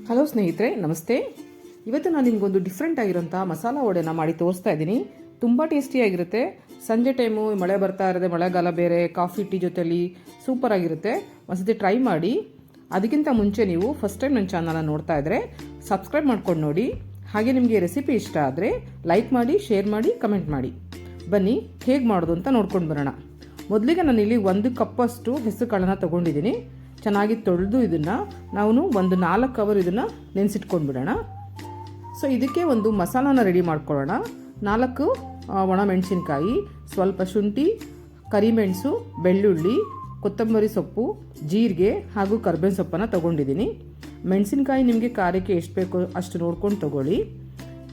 Hello ಸ್ನೇಹಿತರೆ, ನಮಸ್ತೆ. ಇವತ್ತು ನಾನು ನಿಮಗೊಂದು ಡಿಫ್ರೆಂಟ್ ಆಗಿರೋಂಥ ಮಸಾಲ ವಡೆನ ಮಾಡಿ ತೋರಿಸ್ತಾ ಇದ್ದೀನಿ. ತುಂಬ ಟೇಸ್ಟಿಯಾಗಿರುತ್ತೆ. ಸಂಜೆ ಟೈಮು ಮಳೆ ಬರ್ತಾ ಇರುತ್ತೆ, ಮಳೆಗಾಲ ಬೇರೆ, ಕಾಫಿ ಟೀ ಜೊತೆಲಿ ಸೂಪರ್ ಆಗಿರುತ್ತೆ. ಒಂದ್ಸತಿ ಟ್ರೈ ಮಾಡಿ. ಅದಕ್ಕಿಂತ ಮುಂಚೆ ನೀವು ಫಸ್ಟ್ ಟೈಮ್ ನನ್ನ ಚಾನಲ್ನ ನೋಡ್ತಾ ಇದ್ದರೆ ಸಬ್ಸ್ಕ್ರೈಬ್ ಮಾಡ್ಕೊಂಡು ನೋಡಿ. ಹಾಗೆ ನಿಮಗೆ ರೆಸಿಪಿ ಇಷ್ಟ ಆದರೆ ಲೈಕ್ ಮಾಡಿ, ಶೇರ್ ಮಾಡಿ, ಕಮೆಂಟ್ ಮಾಡಿ. ಬನ್ನಿ ಹೇಗೆ ಮಾಡೋದು ಅಂತ ನೋಡ್ಕೊಂಡು ಬರೋಣ. ಮೊದಲಿಗೆ ನಾನಿಲ್ಲಿ 1 ಕಪ್ಪಷ್ಟು ಹೆಸರು ಕಾಳನ್ನು ತೊಗೊಂಡಿದ್ದೀನಿ. ಚೆನ್ನಾಗಿ ತೊಳೆದು ಇದನ್ನು ನಾವು ಒಂದು 4 ಅವರ್ ಇದನ್ನು ನೆನೆಸಿಟ್ಕೊಂಡು ಬಿಡೋಣ. ಸೊ ಇದಕ್ಕೆ ಒಂದು ಮಸಾಲಾನ ರೆಡಿ ಮಾಡ್ಕೊಳ್ಳೋಣ. 4 ಒಣಮೆಣಸಿನ್ಕಾಯಿ, ಸ್ವಲ್ಪ ಶುಂಠಿ, ಕರಿಮೆಣಸು, ಬೆಳ್ಳುಳ್ಳಿ, ಕೊತ್ತಂಬರಿ ಸೊಪ್ಪು, ಜೀರಿಗೆ ಹಾಗೂ ಕರ್ಬೇವಿನ ಸೊಪ್ಪನ್ನು ತೊಗೊಂಡಿದ್ದೀನಿ. ಮೆಣಸಿನ್ಕಾಯಿ ನಿಮಗೆ ಖಾರಕ್ಕೆ ಎಷ್ಟು ಬೇಕೋ ಅಷ್ಟು ನೋಡ್ಕೊಂಡು ತೊಗೊಳ್ಳಿ.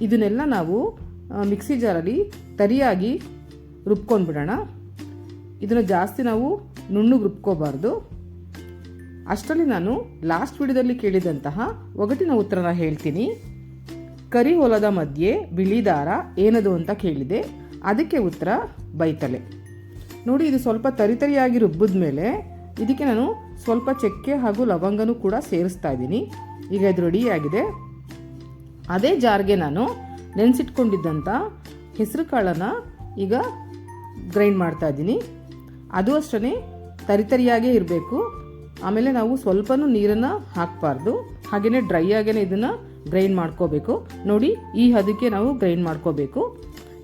ಇದನ್ನೆಲ್ಲ ನಾವು ಮಿಕ್ಸಿ ಜಾರಲ್ಲಿ ತರಿಯಾಗಿ ರುಬ್ಕೊಂಡು ಬಿಡೋಣ. ಇದನ್ನು ಜಾಸ್ತಿ ನಾವು ನುಣ್ಣಗೆ ರುಬ್ಕೋಬಾರ್ದು. ಅಷ್ಟರಲ್ಲಿ ನಾನು ಲಾಸ್ಟ್ ವಿಡಿಯೋದಲ್ಲಿ ಕೇಳಿದಂತಹ ಒಗಟಿನ ಉತ್ತರನ ಹೇಳ್ತೀನಿ. ಕರಿ ಹೊಲದ ಮಧ್ಯೆ ಬಿಳಿ ದಾರ ಏನದು ಅಂತ ಕೇಳಿದೆ. ಅದಕ್ಕೆ ಉತ್ತರ ಬೈತಲೆ. ನೋಡಿ, ಇದು ಸ್ವಲ್ಪ ತರಿಯಾಗಿ ರುಬ್ಬಿದ ಮೇಲೆ ಇದಕ್ಕೆ ನಾನು ಸ್ವಲ್ಪ ಚಕ್ಕೆ ಹಾಗೂ ಲವಂಗನೂ ಕೂಡ ಸೇರಿಸ್ತಾ ಇದ್ದೀನಿ. ಈಗ ಇದು ರೆಡಿಯಾಗಿದೆ. ಅದೇ ಜಾರ್ಗೆ ನಾನು ನೆನೆಸಿಟ್ಕೊಂಡಿದ್ದಂಥ ಹೆಸರು ಕಾಳನ್ನು ಈಗ ಗ್ರೈಂಡ್ ಮಾಡ್ತಾ ಇದ್ದೀನಿ. ಅದು ಅಷ್ಟೇ ತರಿಯಾಗೇ ಇರಬೇಕು. ಆಮೇಲೆ ನಾವು ಸ್ವಲ್ಪನೂ ನೀರನ್ನು ಹಾಕಬಾರ್ದು. ಹಾಗೆಯೇ ಡ್ರೈ ಆಗೇ ಇದನ್ನು ಗ್ರೈಂಡ್ ಮಾಡ್ಕೋಬೇಕು. ನೋಡಿ, ಈ ಹದಕ್ಕೆ ನಾವು ಗ್ರೈಂಡ್ ಮಾಡ್ಕೋಬೇಕು.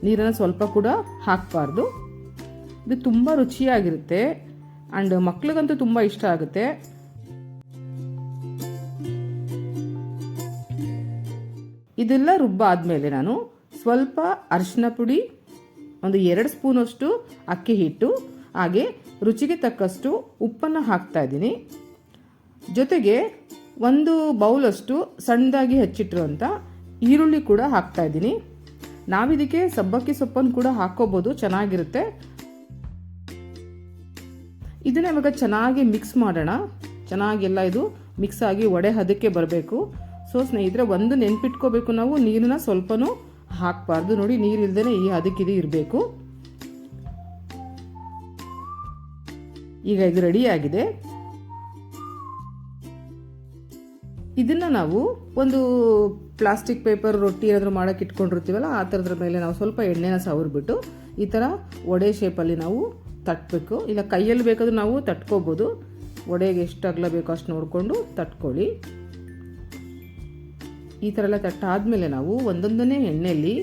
ನೀರನ್ನು ಸ್ವಲ್ಪ ಕೂಡ ಹಾಕಬಾರ್ದು. ಇದು ತುಂಬ ರುಚಿಯಾಗಿರುತ್ತೆ ಆ್ಯಂಡ್ ಮಕ್ಳಿಗಂತೂ ತುಂಬ ಇಷ್ಟ ಆಗುತ್ತೆ. ಇದೆಲ್ಲ ರುಬ್ಬಾದ್ಮೇಲೆ ನಾನು ಸ್ವಲ್ಪ ಅರಿಶಿನ ಪುಡಿ, ಒಂದು 2 ಸ್ಪೂನಷ್ಟು ಅಕ್ಕಿ ಹಿಟ್ಟು, ಹಾಗೆ ರುಚಿಗೆ ತಕ್ಕಷ್ಟು ಉಪ್ಪನ್ನು ಹಾಕ್ತಾ ಇದ್ದೀನಿ. ಜೊತೆಗೆ 1 ಬೌಲಷ್ಟು ಸಣ್ಣದಾಗಿ ಹೆಚ್ಚಿಟ್ಟಿರುವಂಥ ಈರುಳ್ಳಿ ಕೂಡ ಹಾಕ್ತಾ ಇದ್ದೀನಿ. ನಾವಿದಕ್ಕೆ ಸಬ್ಬಕ್ಕಿ ಸೊಪ್ಪನ್ನು ಕೂಡ ಹಾಕ್ಕೋಬೋದು, ಚೆನ್ನಾಗಿರುತ್ತೆ. ಇದನ್ನ ಇವಾಗ ಚೆನ್ನಾಗಿ ಮಿಕ್ಸ್ ಮಾಡೋಣ. ಚೆನ್ನಾಗೆಲ್ಲ ಇದು ಮಿಕ್ಸ್ ಆಗಿ ವಡೆ ಹದಕ್ಕೆ ಬರಬೇಕು. ಸೊ ಸ್ನೇಹಿತರೆ, ಒಂದು ನೆನ್ಪಿಟ್ಕೋಬೇಕು, ನಾವು ನೀರನ್ನ ಸ್ವಲ್ಪನೂ ಹಾಕಬಾರ್ದು. ನೋಡಿ, ನೀರಿಲ್ದೇ ಈ ಹದಕ್ಕಿದು ಇರಬೇಕು. ಈಗ ಇದು ರೆಡಿಯಾಗಿದೆ. ಇದನ್ನು ನಾವು ಒಂದು ಪ್ಲಾಸ್ಟಿಕ್ ಪೇಪರ್, ರೊಟ್ಟಿ ಏನಾದರೂ ಮಾಡೋಕ್ಕೆ ಇಟ್ಕೊಂಡಿರ್ತೀವಲ್ಲ, ಆ ಥರದ್ರ ಮೇಲೆ ನಾವು ಸ್ವಲ್ಪ ಎಣ್ಣೆನ ಸವರ್ಬಿಟ್ಟು ಈ ಥರ ವಡೆ ಶೇಪಲ್ಲಿ ನಾವು ತಟ್ಟಬೇಕು. ಇಲ್ಲ ಕೈಯಲ್ಲಿ ಬೇಕಾದರೂ ನಾವು ತಟ್ಕೋಬೋದು. ವಡೆಗೆ ಎಷ್ಟು ಅಗಲ ಬೇಕೋ ಅಷ್ಟು ನೋಡಿಕೊಂಡು ತಟ್ಕೊಳ್ಳಿ. ಈ ಥರ ಎಲ್ಲ ತಟ್ಟಾದಮೇಲೆ ನಾವು ಒಂದೊಂದನೇ ಎಣ್ಣೆಯಲ್ಲಿ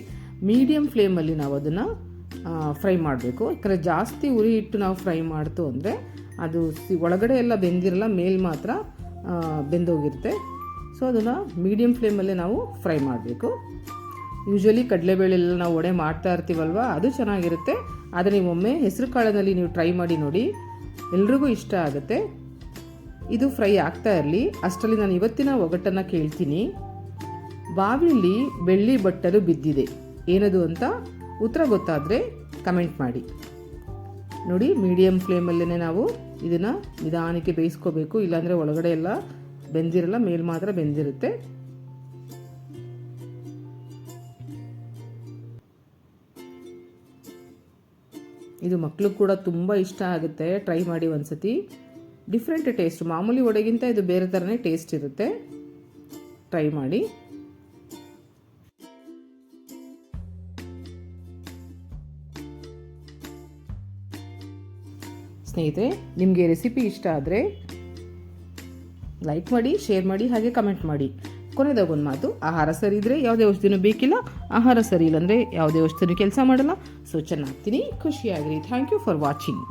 ಮೀಡಿಯಮ್ ಫ್ಲೇಮಲ್ಲಿ ನಾವು ಅದನ್ನು ಫ್ರೈ ಮಾಡಬೇಕು. ಯಾಕಂದರೆ ಜಾಸ್ತಿ ಉರಿ ಇಟ್ಟು ನಾವು ಫ್ರೈ ಮಾಡ್ತು ಅಂದರೆ ಅದು ಒಳಗಡೆ ಎಲ್ಲ ಬೆಂದಿರಲ್ಲ, ಮೇಲೆ ಮಾತ್ರ ಬೆಂದೋಗಿರುತ್ತೆ. ಸೊ ಅದನ್ನು ಮೀಡಿಯಮ್ ಫ್ಲೇಮಲ್ಲೇ ನಾವು ಫ್ರೈ ಮಾಡಬೇಕು. ಯೂಶ್ವಲಿ ಕಡಲೆಬೇಳೆಲ್ಲ ನಾವು ವಡೆ ಮಾಡ್ತಾ ಇರ್ತೀವಲ್ವ, ಅದು ಚೆನ್ನಾಗಿರುತ್ತೆ. ಆದರೆ ನೀವು ಒಮ್ಮೆ ಹೆಸರು ಕಾಳಿನಲ್ಲಿ ನೀವು ಟ್ರೈ ಮಾಡಿ ನೋಡಿ, ಎಲ್ರಿಗೂ ಇಷ್ಟ ಆಗುತ್ತೆ. ಇದು ಫ್ರೈ ಆಗ್ತಾ ಇರಲಿ ಅಷ್ಟರಲ್ಲಿ ನಾನು ಇವತ್ತಿನ ಒಗಟನ್ನು ಕೇಳ್ತೀನಿ. ಬಾವಿಲಿ ಬೆಳ್ಳಿ ಬಟ್ಟಲು ಬಿದ್ದಿದೆ, ಏನದು ಅಂತ ಉತ್ತರ ಗೊತ್ತಾದರೆ ಕಮೆಂಟ್ ಮಾಡಿ. ನೋಡಿ, ಮೀಡಿಯಮ್ ಫ್ಲೇಮಲ್ಲೇ ನಾವು ಇದನ್ನು ನಿಧಾನಕ್ಕೆ ಬೇಯಿಸ್ಕೋಬೇಕು. ಇಲ್ಲಾಂದರೆ ಒಳಗಡೆ ಎಲ್ಲ ಬೆಂದಿರಲ್ಲ, ಮೇಲೆ ಮಾತ್ರ ಬೆಂದಿರುತ್ತೆ. ಇದು ಮಕ್ಕಳು ಕೂಡ ತುಂಬ ಇಷ್ಟ ಆಗುತ್ತೆ. ಟ್ರೈ ಮಾಡಿ ಒಂದ್ಸತಿ. ಡಿಫ್ರೆಂಟ್ ಟೇಸ್ಟ್, ಮಾಮೂಲಿ ವಡೆಗಿಂತ ಇದು ಬೇರೆ ಥರನೇ ಟೇಸ್ಟ್ ಇರುತ್ತೆ. ಟ್ರೈ ಮಾಡಿ. ಸ್ನೇಹಿತರೆ, ನಿಮಗೆ ರೆಸಿಪಿ ಇಷ್ಟ ಆದರೆ ಲೈಕ್ ಮಾಡಿ, ಶೇರ್ ಮಾಡಿ, ಹಾಗೆ ಕಮೆಂಟ್ ಮಾಡಿ. ಕೊನೆದಾಗ ಒಂದು ಮಾತು, ಆಹಾರ ಸರಿ ಇದ್ದರೆ ಯಾವುದೇ ಔಷಧಿನೂ ಬೇಕಿಲ್ಲ, ಆಹಾರ ಸರಿ ಇಲ್ಲಂದರೆ ಯಾವುದೇ ಔಷಧಿನೂ ಕೆಲಸ ಮಾಡಲ್ಲ. ಸೊ ಚೆನ್ನಾಗ್ತೀನಿ, ಖುಷಿಯಾಗಿರಿ. Thank you for watching.